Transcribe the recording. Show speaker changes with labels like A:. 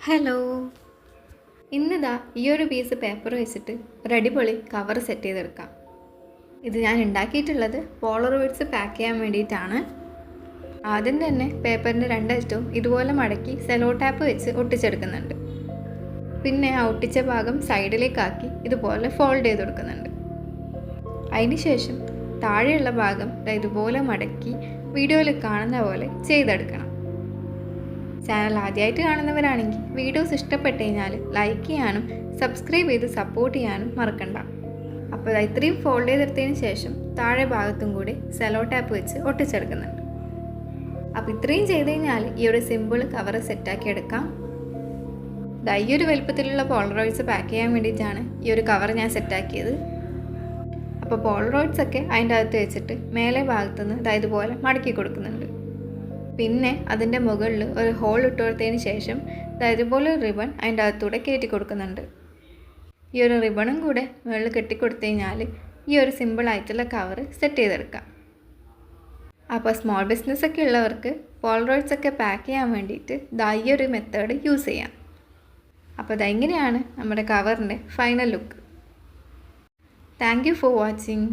A: Hello, ഇന്നിതാ ഈ ഒരു പീസ് പേപ്പർ വെച്ചിട്ട് ഒരു അടിപൊളി കവർ സെറ്റ് ചെയ്തെടുക്കാം. ഇത് ഞാൻ ഉണ്ടാക്കിയിട്ടുള്ളത് പോളറോയിഡ്സ് പാക്ക് ചെയ്യാൻ വേണ്ടിയിട്ടാണ്. ആദ്യം തന്നെ പേപ്പറിൻ്റെ രണ്ടറ്റവും ഇതുപോലെ മടക്കി സെലോ ടാപ്പ് വെച്ച് ഒട്ടിച്ചെടുക്കുന്നുണ്ട്. പിന്നെ ആ ഒട്ടിച്ച ഭാഗം സൈഡിലേക്കാക്കി ഇതുപോലെ ഫോൾഡ് ചെയ്ത് കൊടുക്കുന്നുണ്ട്. അതിനുശേഷം താഴെയുള്ള ഭാഗം ഇതുപോലെ മടക്കി വീഡിയോയിൽ കാണുന്ന പോലെ ചെയ്തെടുക്കണം. ചാനൽ ആദ്യമായിട്ട് കാണുന്നവരാണെങ്കിൽ വീഡിയോസ് ഇഷ്ടപ്പെട്ട് കഴിഞ്ഞാൽ ലൈക്ക് ചെയ്യാനും സബ്സ്ക്രൈബ് ചെയ്ത് സപ്പോർട്ട് ചെയ്യാനും മറക്കണ്ട. അപ്പോൾ ഇത്രയും ഫോൾഡ് ചെയ്തെടുത്തതിന് ശേഷം താഴെ ഭാഗത്തും കൂടി സെലോ ടാപ്പ് വെച്ച് ഒട്ടിച്ചെടുക്കുന്നുണ്ട്. അപ്പോൾ ഇത്രയും ചെയ്ത് കഴിഞ്ഞാൽ ഈ ഒരു സിമ്പിൾ കവർ സെറ്റാക്കി എടുക്കാം. ഈ ഒരു വലുപ്പത്തിലുള്ള പോളറോയിഡ്സ് പാക്ക് ചെയ്യാൻ വേണ്ടിയിട്ടാണ് ഈ ഒരു കവർ ഞാൻ സെറ്റാക്കിയത്. അപ്പോൾ പോളറോയിഡ്സ് ഒക്കെ അതിൻ്റെ അകത്ത് വെച്ചിട്ട് മേലെ ഭാഗത്തുനിന്ന് ഇതുപോലെ മടക്കി കൊടുക്കുന്നുണ്ട്. പിന്നെ അതിൻ്റെ മുകളിൽ ഒരു ഹോൾ ഇട്ട് കൊടുത്തതിന് ശേഷം ഇതുപോലെ റിബൺ അതിൻ്റെ അകത്തൂടെ കയറ്റി കൊടുക്കുന്നുണ്ട്. ഈ ഒരു റിബണും കൂടെ മുകളിൽ കെട്ടിക്കൊടുത്തു കഴിഞ്ഞാൽ ഈ ഒരു സിമ്പിളായിട്ടുള്ള കവർ സെറ്റ് ചെയ്തെടുക്കാം. അപ്പോൾ സ്മോൾ ബിസിനസ്സൊക്കെ ഉള്ളവർക്ക് പോളറോയിഡ്സ് ഒക്കെ പാക്ക് ചെയ്യാൻ വേണ്ടിയിട്ട് ഈ ഒരു മെത്തേഡ് യൂസ് ചെയ്യാം. അപ്പോൾ ഇതെങ്ങനെയാണ് നമ്മുടെ കവറിൻ്റെ final look. Thank you for watching.